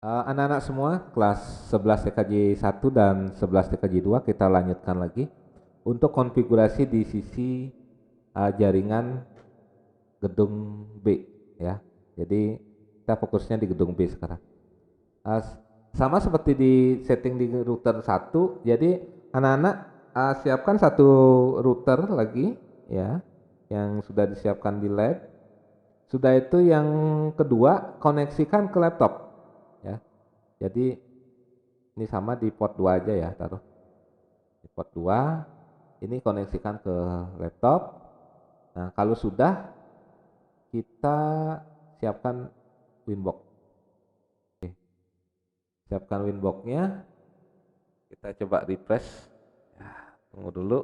Anak-anak semua kelas 11 TKJ 1 dan 11 TKJ 2 kita lanjutkan lagi untuk konfigurasi di sisi jaringan gedung B ya. Jadi kita fokusnya di gedung B sekarang. Uh, Sama seperti di setting di router satu, jadi anak-anak siapkan satu router lagi ya yang sudah disiapkan di lab. Sudah itu yang kedua koneksikan ke laptop ya. Jadi ini sama di port 2 aja ya, taruh di port 2. Ini koneksikan ke laptop. Nah, kalau sudah kita siapkan Winbox. Oke, siapkan Winbox-nya. Kita coba refresh. Ya, tunggu dulu.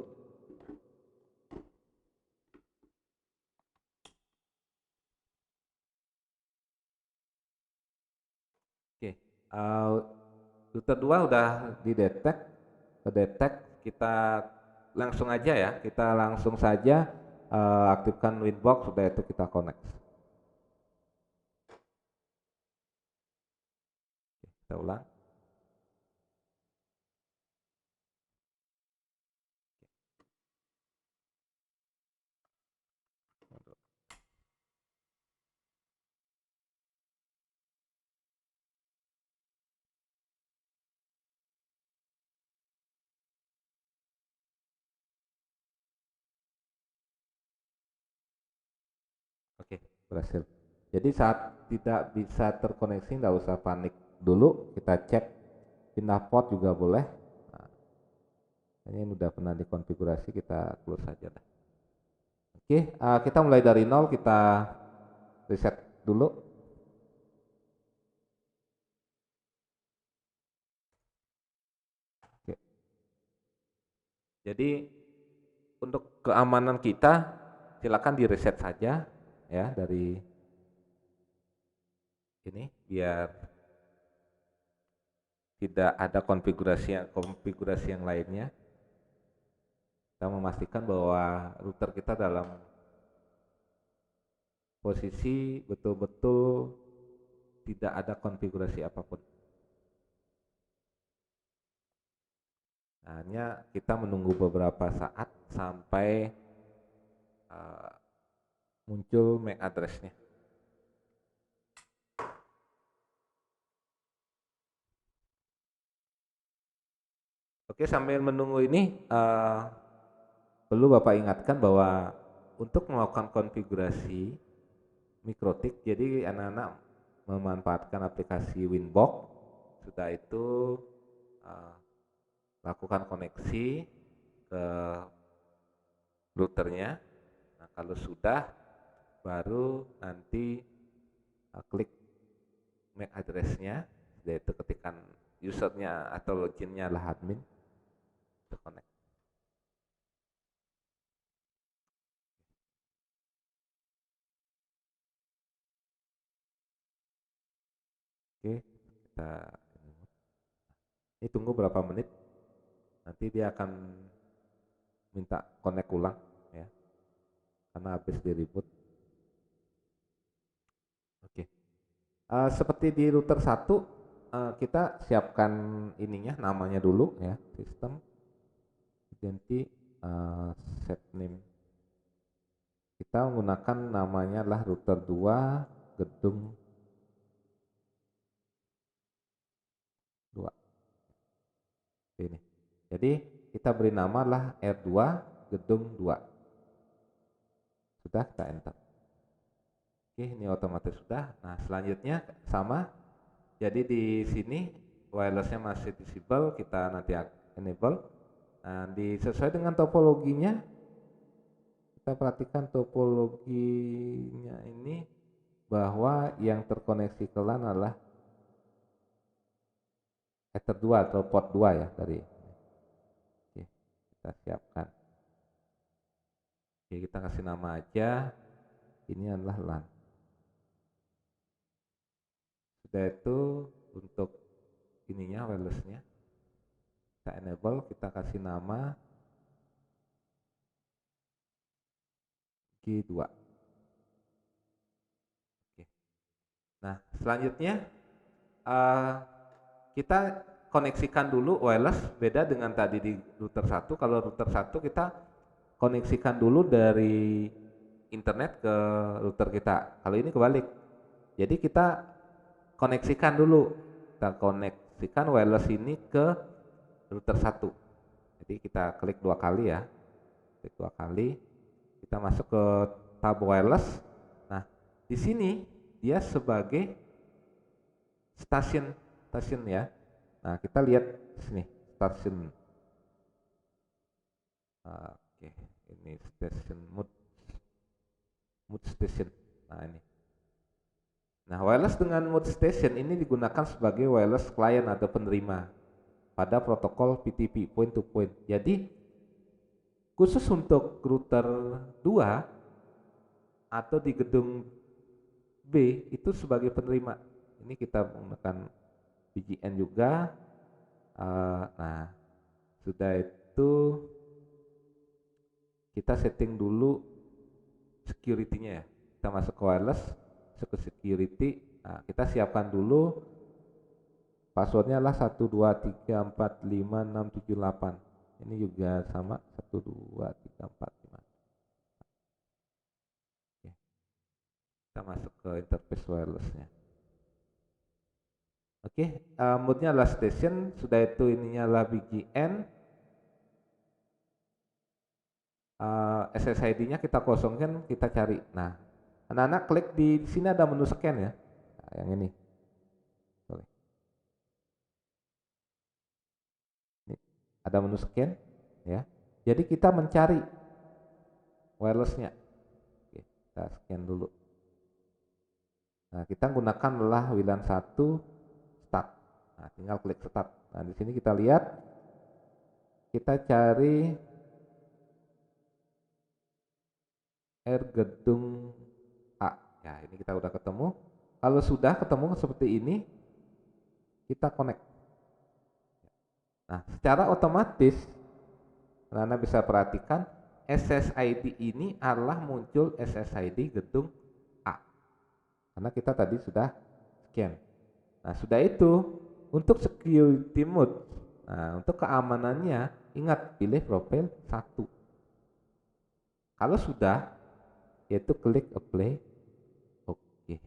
Oke, router 2 udah didetek, kedetek. Kita langsung aja ya, kita langsung saja aktifkan Winbox, sudah itu kita connect. Oke, kita ulang. Oke, berhasil. Jadi saat tidak bisa terkoneksi, nggak usah panik dulu. Kita cek pindah port juga boleh. Nah, ini udah pernah dikonfigurasi, kita close saja dah. Oke, kita mulai dari nol, kita reset dulu. Oke. Jadi untuk keamanan kita, silakan di reset saja ya dari ini biar tidak ada konfigurasi yang lainnya. Kita memastikan bahwa router kita dalam posisi betul-betul tidak ada konfigurasi apapun. Hanya kita menunggu beberapa saat sampai uh, muncul MAC address-nya. Oke, sambil menunggu ini perlu Bapak ingatkan bahwa untuk melakukan konfigurasi mikrotik, jadi anak-anak memanfaatkan aplikasi Winbox, sudah itu uh, lakukan koneksi ke routernya. Nah, kalau sudah, baru nanti klik MAC address-nya, yaitu ketikan usernya atau loginnya adalah admin, to connect. Oke, kita ini tunggu berapa menit, nanti dia akan minta connect ulang ya, karena habis di reboot. Oke, seperti di router satu, kita siapkan ininya, namanya dulu ya, sistem identity set name. Kita menggunakan namanya adalah router 2 gedung 2 ini. Jadi kita beri nama lah R2 gedung 2. Sudah, kita enter. Oke, ini otomatis sudah. Nah, selanjutnya sama. Jadi di sini wirelessnya masih disable, kita nanti enable. Nah, sesuai dengan topologinya, kita perhatikan topologinya ini bahwa yang terkoneksi ke LAN adalah Ether 2 atau port 2 ya dari. Oke, kita siapkan. Oke, kita kasih nama aja. Ini adalah LAN. Sudah itu untuk ininya wirelessnya kita enable, kita kasih nama G2. Oke. Nah, selanjutnya eh, kita koneksikan dulu wireless, beda dengan tadi di router satu. Kalau router satu kita koneksikan dulu dari internet ke router kita. Kalau ini kebalik. Jadi kita koneksikan dulu. Kita koneksikan wireless ini ke router satu. Jadi kita klik 2 kali ya. Klik 2 kali. Kita masuk ke tab wireless. Nah, di sini dia sebagai stasiun ya. Nah, kita lihat di sini stasiun. Oke, ini station mood station. Nah, ini. Nah, wireless dengan mood station ini digunakan sebagai wireless client atau penerima pada protokol PTP, point to point. Jadi khusus untuk router 2 atau di gedung B itu sebagai penerima. Ini kita menggunakan VPN juga. Nah, sudah itu kita setting dulu security-nya ya. Kita masuk ke wireless, masuk ke security. Nah, kita siapkan dulu passwordnya lah 123456778. Ini juga sama 12345. Oke. Kita masuk ke interface wirelessnya. Oke, mode-nya adalah station, sudah itu ininya adalah BGN. SSID-nya kita kosongkan, kita cari. Nah, anak-anak klik di sini ada menu scan ya. Nah, yang ini. Sorry. Ini ada menu scan ya. Jadi kita mencari wirelessnya. Oke, kita scan dulu. Nah, kita gunakan adalah WLAN 1 start. Nah, tinggal klik start. Nah, di sini kita lihat, kita cari gedung A. Ya, ini kita udah ketemu. Kalau sudah ketemu seperti ini, kita connect. Nah, secara otomatis, Anda bisa perhatikan SSID ini adalah muncul SSID gedung A. Karena kita tadi sudah scan. Nah, sudah itu untuk security mode. Nah, untuk keamanannya, ingat pilih profil 1. Kalau sudah, yaitu klik apply. Oke.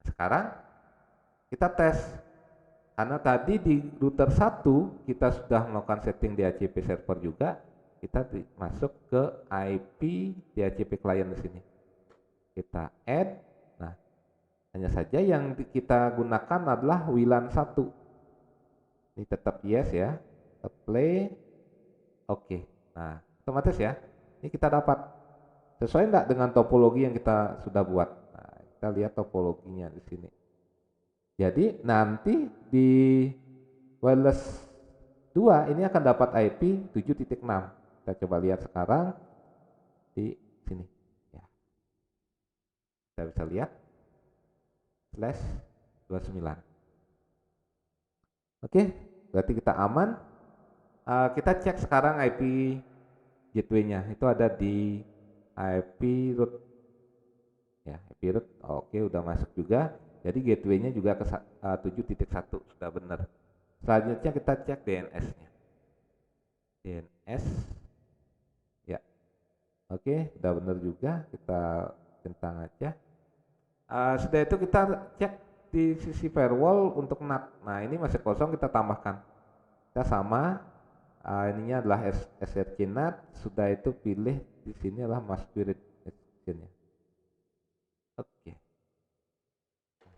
Sekarang kita tes. Karena tadi di router 1 kita sudah melakukan setting DHCP server juga, kita masuk ke IP DHCP client di sini. Kita add. Nah, hanya saja yang kita gunakan adalah WLAN 1. Ini tetap yes ya. Apply. Oke. Nah, otomatis ya. Ini kita dapat sesuai enggak dengan topologi yang kita sudah buat. Nah, kita lihat topologinya di sini. Jadi nanti di wireless 2 ini akan dapat IP 7.6. Kita coba lihat sekarang di sini ya. Kita bisa lihat /29. Oke, berarti kita aman. Kita cek sekarang IP gateway-nya. Itu ada di IP root. Ya, IP root. Oke, udah masuk juga. Jadi gateway-nya juga ke 7.1 sudah benar. Selanjutnya kita cek DNS-nya. DNS. Ya. Oke, udah benar juga. Kita centang aja. Sudah itu kita cek di sisi firewall untuk NAT. Nah, ini masih kosong, kita tambahkan. Kita sama. Ininya adalah SRC NAT. Sudah itu pilih di sini adalah mask spirit exchange-nya. Oke.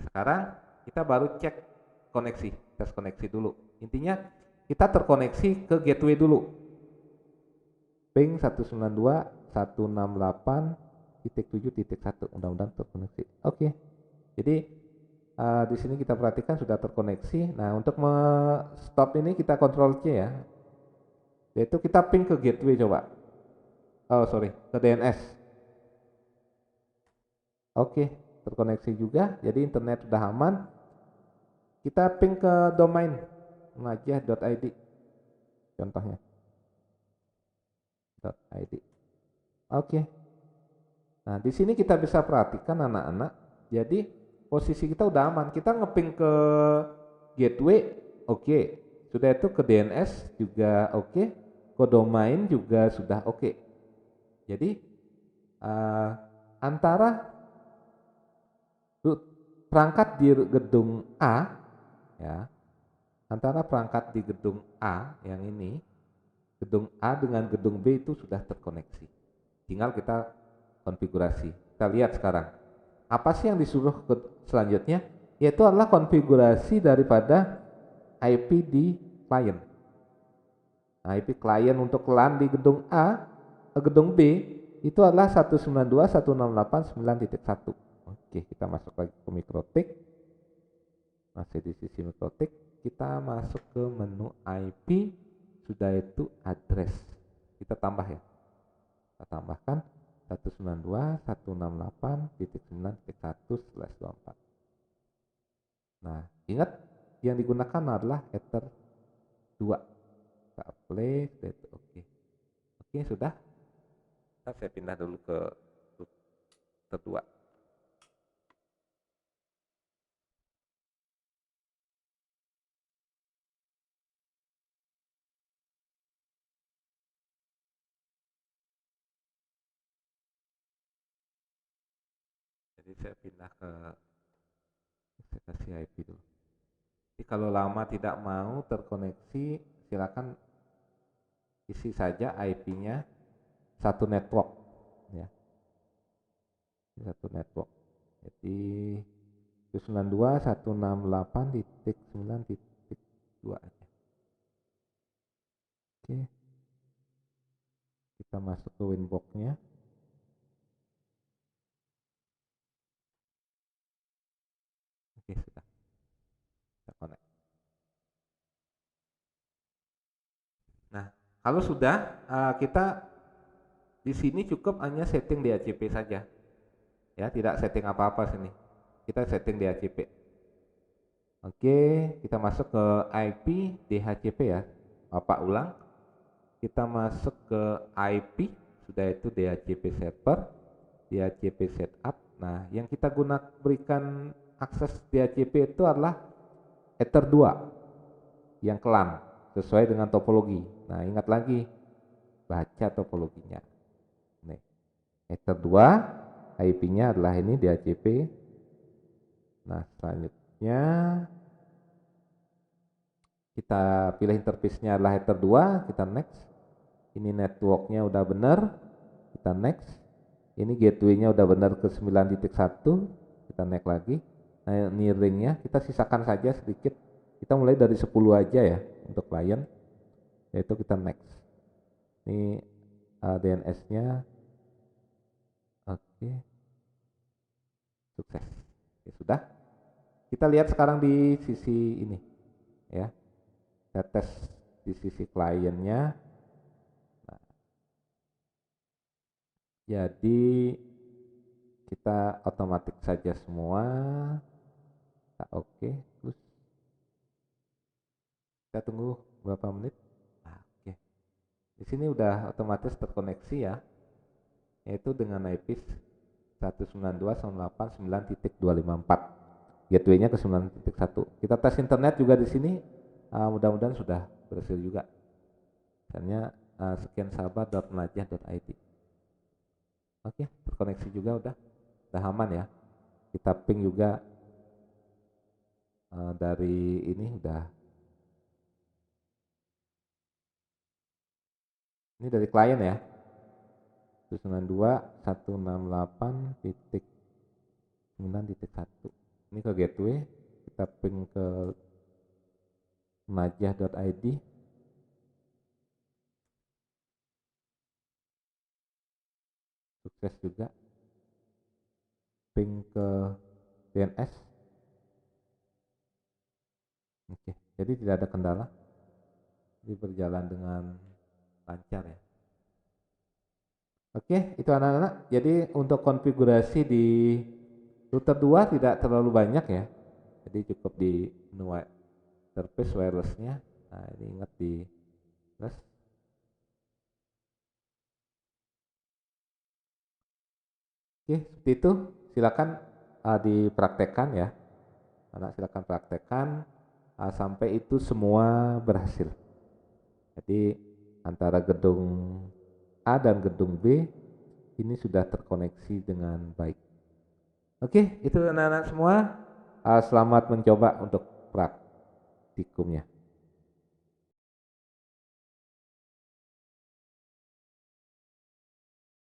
Sekarang kita baru cek koneksi, tes koneksi dulu. Intinya kita terkoneksi ke gateway dulu. Ping 192.168.7.1, mudah-mudahan terkoneksi. Oke. Jadi di sini kita perhatikan sudah terkoneksi. Nah, untuk stop ini kita Ctrl C ya. Yaitu kita ping ke gateway coba. Oh, sorry, ke DNS. Oke, terkoneksi juga. Jadi internet sudah aman. Kita ping ke domain najah.id. Contohnya. .id. Oke. Nah, di sini kita bisa perhatikan anak-anak. Jadi posisi kita udah aman. Kita ngeping ke gateway, oke. Sudah itu ke DNS juga oke. Ke domain juga sudah oke. Jadi antara perangkat di gedung A, ya, antara perangkat di gedung A yang ini, gedung A dengan gedung B itu sudah terkoneksi. Tinggal kita konfigurasi. Kita lihat sekarang. Apa sih yang disuruh selanjutnya? Yaitu adalah konfigurasi daripada IP di klien. Nah, IP klien untuk LAN di gedung A, gedung B itu adalah 192.168.9.1. Oke, kita masuk lagi ke MikroTik. Masih di sisi MikroTik, kita masuk ke menu IP, sudah itu address. Kita tambah ya. Kita tambahkan 192.168.9.1/24. Nah, ingat yang digunakan adalah Ether 2. Kita play, oke. Oke, sudah. Saya pindah dulu ke Ether 2. Jadi saya pindah ke kasih IP dulu. Jadi kalau lama tidak mau terkoneksi, silakan isi saja IP-nya satu network, ya, satu network. Jadi 192.168.9.2 aja. Oke, kita masuk ke winbox-nya. Oke, sudah. Kita connect. Nah, kalau sudah, kita di sini cukup hanya setting DHCP saja, ya, tidak setting apa-apa sini. Kita setting DHCP. Oke, kita masuk ke IP DHCP ya, Bapak ulang. Kita masuk ke IP, sudah itu DHCP server, DHCP setup. Nah, yang kita berikan akses DHCP itu adalah Ether 2 yang kelan sesuai dengan topologi. Nah, ingat lagi baca topologinya. Nih, Ether 2 IP-nya adalah ini DHCP. Nah, selanjutnya kita pilih interface-nya adalah Ether 2, kita next. Ini network-nya udah benar, kita next. Ini gateway-nya udah benar ke 9.1, kita next lagi. Nah, ini ring-nya kita sisakan saja sedikit. Kita mulai dari 10 aja ya untuk klien, yaitu kita next. Ini DNS-nya, oke, sukses. Oke, sudah. Kita lihat sekarang di sisi ini, ya. Kita tes di sisi kliennya. Nah, jadi kita otomatis saja semua. Nah, oke, terus kita tunggu berapa menit. Nah, oke. Di sini udah otomatis terkoneksi ya, yaitu dengan IP 192.168.9.254. Gateway-nya ke 9.1. Kita tes internet juga di sini, mudah-mudahan sudah berhasil juga. Misalnya sekiansahabat.melajah.id. Oke, terkoneksi juga udah aman ya. Kita ping juga dari ini udah. Ini dari klien ya. 192.168.9.1. Ini ke gateway, kita ping ke melajah.id. Sukses juga. Ping ke DNS. Oke, jadi tidak ada kendala. Jadi berjalan dengan lancar ya. Oke, itu anak-anak. Jadi untuk konfigurasi di router 2 tidak terlalu banyak ya. Jadi cukup di menu interface wirelessnya. Nah, ini ingat di plus. Oke, seperti itu. Silakan dipraktekkan ya. Anak silakan praktekkan sampai itu semua berhasil. Jadi antara gedung A dan gedung B ini sudah terkoneksi dengan baik. Oke, itu anak-anak semua. Selamat mencoba untuk praktikumnya.